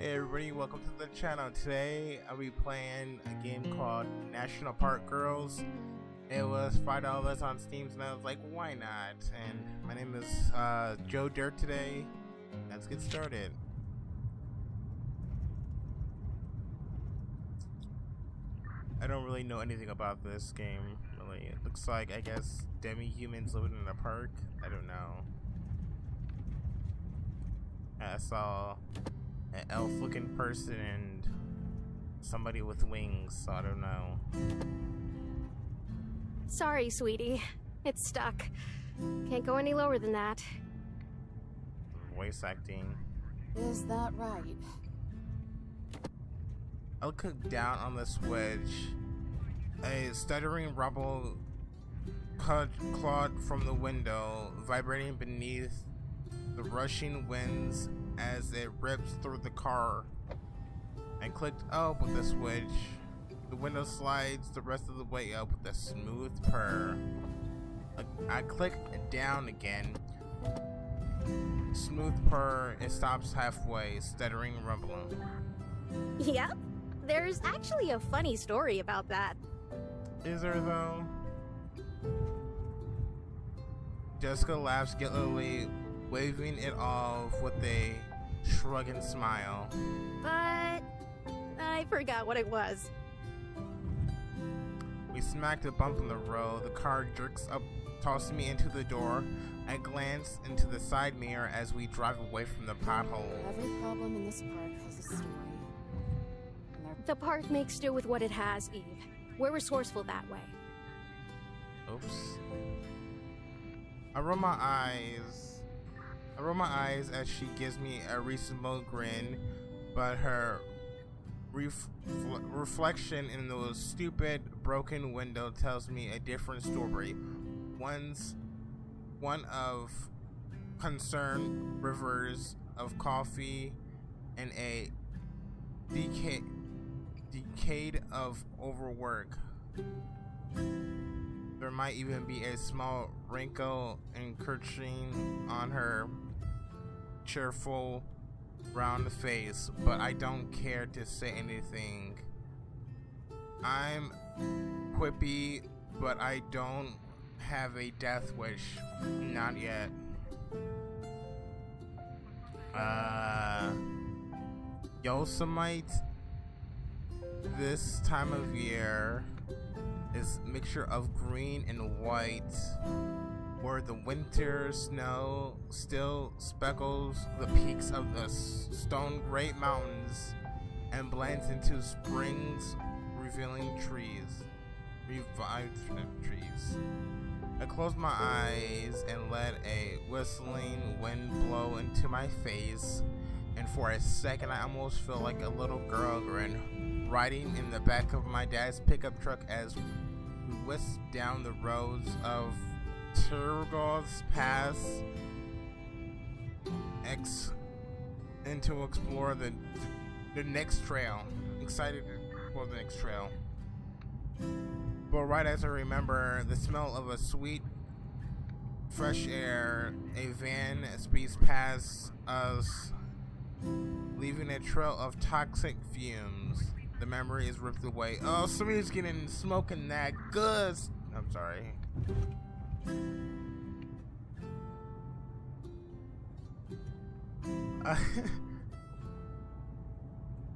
Hey everybody, welcome to the channel. Today I'll be playing a game called National Park Girls. It was $5 on Steam and I was like, why not? And my name is Joe Dirt today. Let's get started. I don't really know anything about this game, really. It looks like, I guess, demi-humans living in a park. I don't know. I saw an elf-looking person and somebody with wings, so I don't know. Sorry, sweetie. It's stuck. Can't go any lower than that. Voice acting. Is that right? I'll click down on the switch. A stuttering rumble clawed from the window, vibrating beneath the rushing winds as it rips through the car. I clicked up with the switch. The window slides the rest of the way up with a smooth purr. I click down again. Smooth purr. It stops halfway, stuttering, rumbling. Yep. There's actually a funny story about that. Is there though? Jessica laughs guiltily, waving it off with a shrug and smile. But I forgot what it was. We smacked a bump in the road. The car jerks up, tossing me into the door. I glance into the side mirror as we drive away from the pothole. Every problem in this park has a story. The park makes do with what it has, Eve. We're resourceful that way. Oops. I roll my eyes as she gives me a reasonable grin, but her reflection in the stupid broken window tells me a different story. One of concern, rivers of coffee, and a decade of overwork. There might even be a small wrinkle encroaching on her cheerful round face, but I don't care to say anything. I'm quippy, but I don't have a death wish. Not yet. Yosemite this time of year is a mixture of green and white, where the winter snow still speckles the peaks of the stone great mountains and blends into spring's revealing trees. Revived trees. I closed my eyes and let a whistling wind blow into my face, and for a second I almost feel like a little girl riding in the back of my dad's pickup truck as we whisked down the roads of Turgos Pass and to explore the next trail. Excited to explore the next trail. But right as I remember the smell of a sweet, fresh air, a van speeds past us, leaving a trail of toxic fumes. The memory is ripped away. Oh, somebody's getting smoking that good. I'm sorry.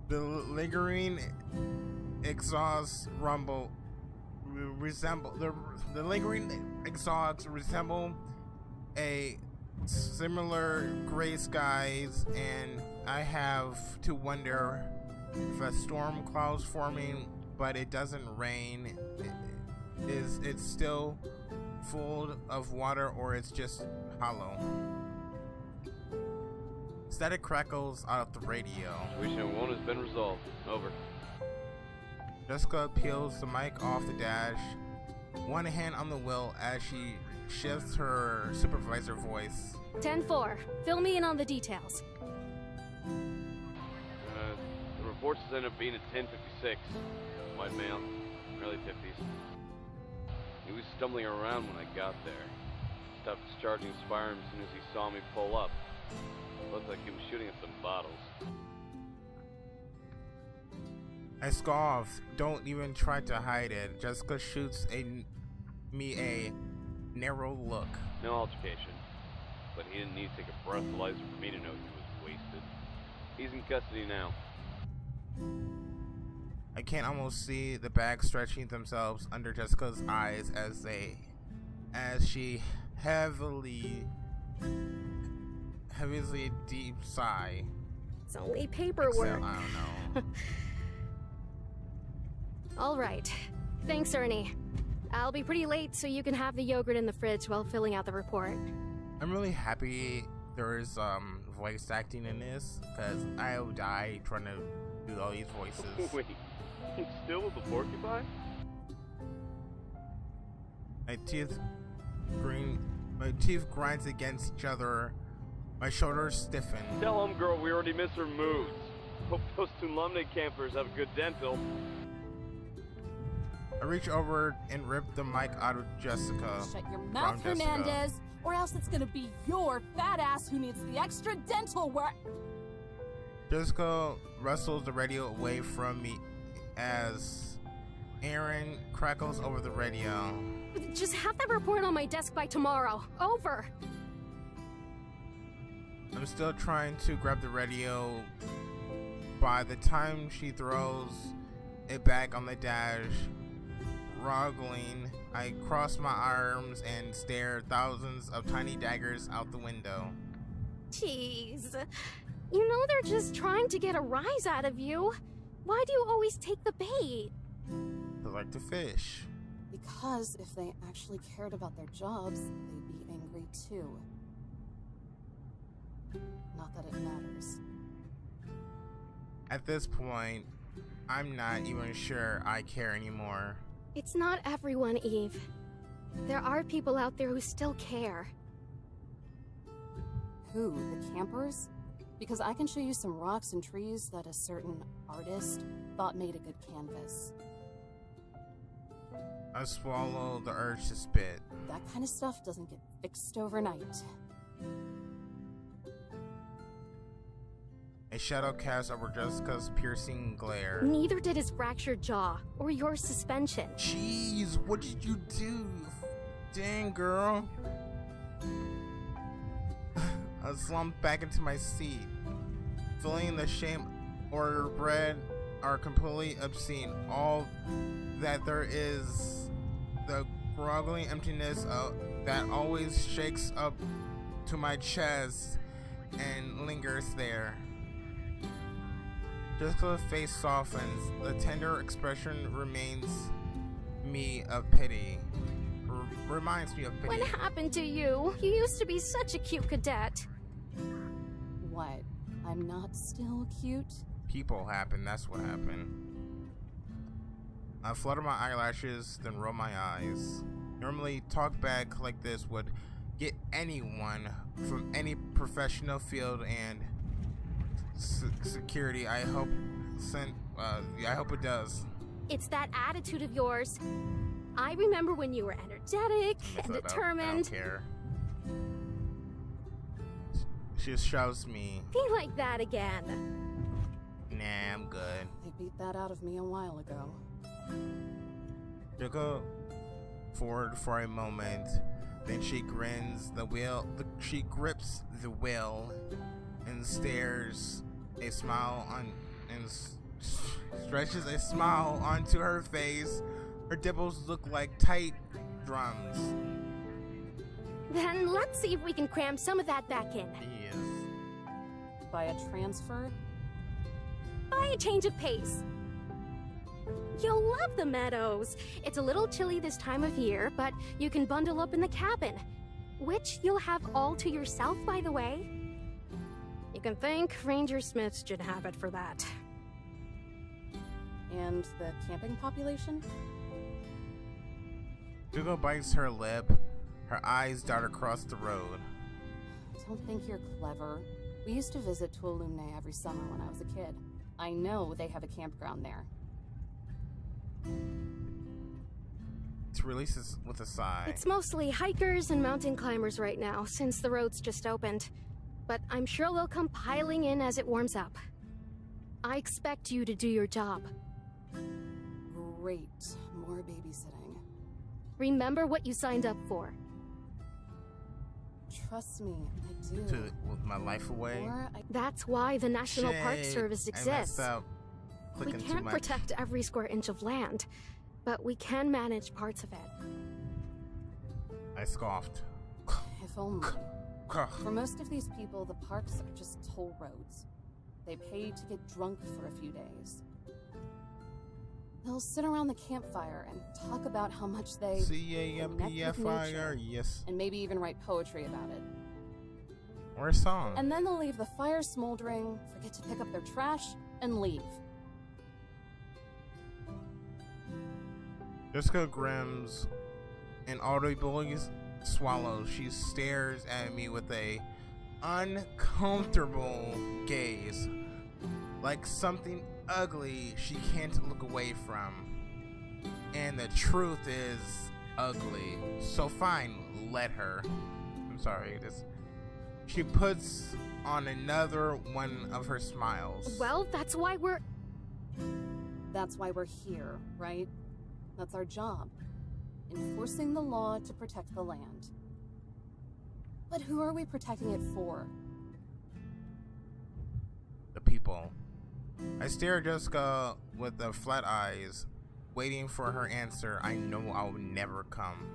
The lingering exhaust rumble resemble the lingering exhausts resemble a similar gray skies, and I have to wonder if a storm cloud's forming, but it doesn't rain. Is it still full of water, or it's just hollow? Static crackles out of the radio. Situation 1 has been resolved. Over. Jessica peels the mic off the dash, one hand on the wheel as she shifts her supervisor voice. 10-4. Fill me in on the details. The reports ended up being at 10:56. White male, early 50s. He was stumbling around when I got there. Stopped discharging his firearm as soon as he saw me pull up. Looked like he was shooting at some bottles. I scoffed. Don't even try to hide it. Jessica shoots me a narrow look. No altercation. But he didn't need to take a breathalyzer for me to know he was wasted. He's in custody now. I can almost see the bags stretching themselves under Jessica's eyes as she heavily deep sigh. It's only paperwork. Except, I don't know. All right. Thanks, Ernie. I'll be pretty late, so you can have the yogurt in the fridge while filling out the report. I'm really happy there is voice acting in this, because I will die trying to do all these voices. Wait, he's still with the porcupine? My teeth grinds against each other. My shoulders stiffen. Tell him, girl, we already miss her moods. Hope those Tulumne campers have good dental. I reach over and rip the mic out of Jessica. Shut your mouth, Hernandez, or else it's gonna be your fat ass who needs the extra dental work. Jessica wrestles the radio away from me as Aaron crackles over the radio. Just have that report on my desk by tomorrow. Over. I'm still trying to grab the radio. By the time she throws it back on the dash, roggling, I cross my arms and stare thousands of tiny daggers out the window. Jeez. You know they're just trying to get a rise out of you. Why do you always take the bait? They like to fish. Because if they actually cared about their jobs, they'd be angry too. Not that it matters. At this point, I'm not even sure I care anymore. It's not everyone, Eve. There are people out there who still care. Who? The campers? Because I can show you some rocks and trees that a certain artist thought made a good canvas. I swallow the urge to spit. That kind of stuff doesn't get fixed overnight. A shadow cast over Jessica's piercing glare. Neither did his fractured jaw, or your suspension. Jeez, what did you do? Dang, girl. I slumped back into my seat. Feeling the shame or dread are completely obscene. All that there is the groggling emptiness that always shakes up to my chest and lingers there. Jessica's face softens. The tender expression reminds me of pity. Reminds me of pity. What happened to you? You used to be such a cute cadet. What? I'm not still cute? People happen, that's what happened. I flutter my eyelashes, then roll my eyes. Normally, talk back like this would get anyone from any professional field and security. I hope it does. It's that attitude of yours. I remember when you were energetic and determined. I don't care. She shoves me. Be like that again. Nah, I'm good. They beat that out of me a while ago. She'll go forward for a moment, then she grins. She grips the wheel and stares a smile on and stretches a smile onto her face. Her dimples look like tight drums. Then let's see if we can cram some of that back in. Yes. By a transfer? By a change of pace. You'll love the meadows. It's a little chilly this time of year, but you can bundle up in the cabin, which you'll have all to yourself, by the way. You can thank Ranger Smith should have it for that. And the camping population? Hugo bites her lip. Her eyes dart across the road. Don't think you're clever. We used to visit Tuolumne every summer when I was a kid. I know they have a campground there. She releases with a sigh. It's mostly hikers and mountain climbers right now, since the road's just opened. But I'm sure they'll come piling in as it warms up. I expect you to do your job. Great. More babysitting. Remember what you signed up for. Trust me, I do. With my life away. That's why the National Park Shit, Service I messed exists. up. We Clicking too can't much. protect every square inch of land, but we can manage parts of it. I scoffed. If only. For most of these people, the parks are just toll roads. They pay to get drunk for a few days. They'll sit around the campfire and talk about how much they connect with CAMPFIRE, nature, yes. and maybe even write poetry about it. Or a song. And then they'll leave the fire smoldering, forget to pick up their trash, and leave. Jessica Grimm's inaudibly swallows. She stares at me with a uncomfortable gaze, like something ugly she can't look away from. And the truth is ugly. So fine, let her. I'm sorry, she puts on another one of her smiles. Well, that's why we're here, right? That's our job. Enforcing the law to protect the land. But who are we protecting it for? The people. I stare at Jessica with the flat eyes, waiting for her answer I know I'll never come.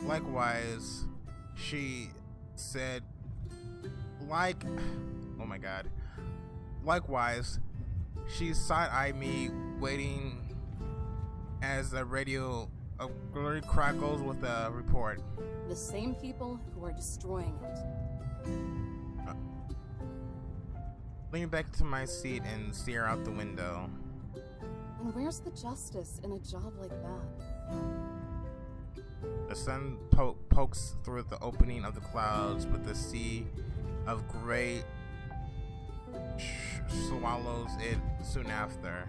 Likewise, she said, oh my god. Likewise, she side-eyed me, waiting as the radio crackles with a report. The same people who are destroying it. Lean back to my seat and stare out the window. And where's the justice in a job like that? The sun pokes through the opening of the clouds, but the sea of gray swallows it soon after.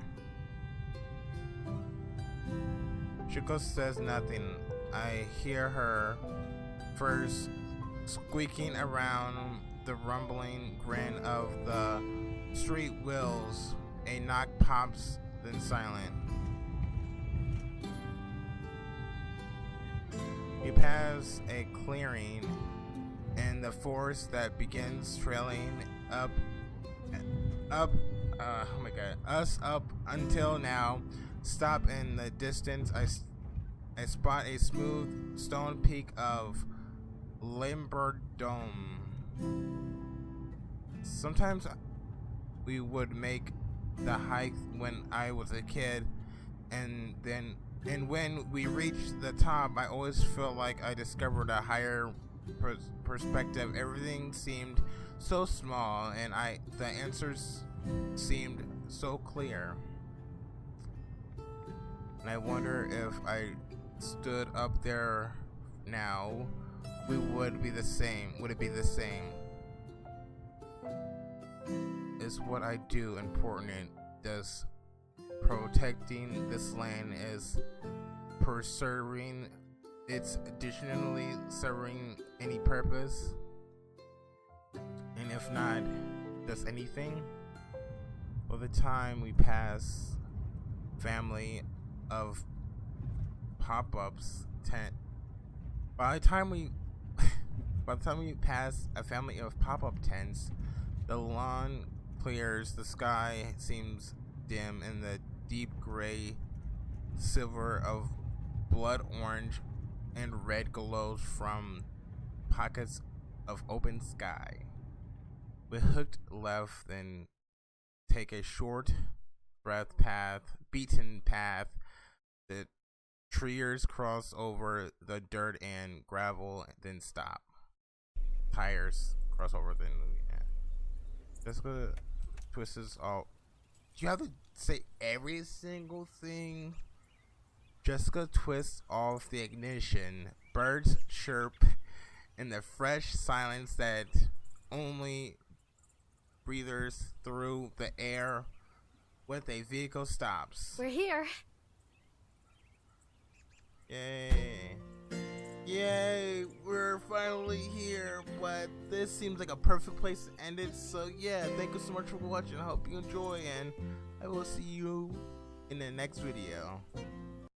Shiko says nothing. I hear her first squeaking around the rumbling grin of the street wheels. A knock pops, then silent. We pass a clearing in the forest that begins trailing us up until now. Stop in the distance. I spot a smooth stone peak of Limber Dome. Sometimes we would make the hike when I was a kid, and when we reached the top, I always felt like I discovered a higher perspective. Everything seemed so small, and the answers seemed so clear. And I wonder if I stood up there now, we would be the same. Would it be the same? Is what I do important? Does protecting this land is preserving it's additionally serving any purpose? And if not, does anything? By the time we pass family of pop-ups by the time we pass a family of pop-up tents, the lawn clears, the sky seems dim, and the deep gray silver of blood orange and red glows from pockets of open sky. We hooked left and take a short beaten path. The trees cross over the dirt and gravel, then stop. Tires cross over, then Jessica twists all. You have to say every single thing. Jessica twists off the ignition. Birds chirp in the fresh silence that only breathes through the air when a vehicle stops. We're here. Yay. Yay, we're finally here, but this seems like a perfect place to end it. So yeah, thank you so much for watching. I hope you enjoy, and I will see you in the next video.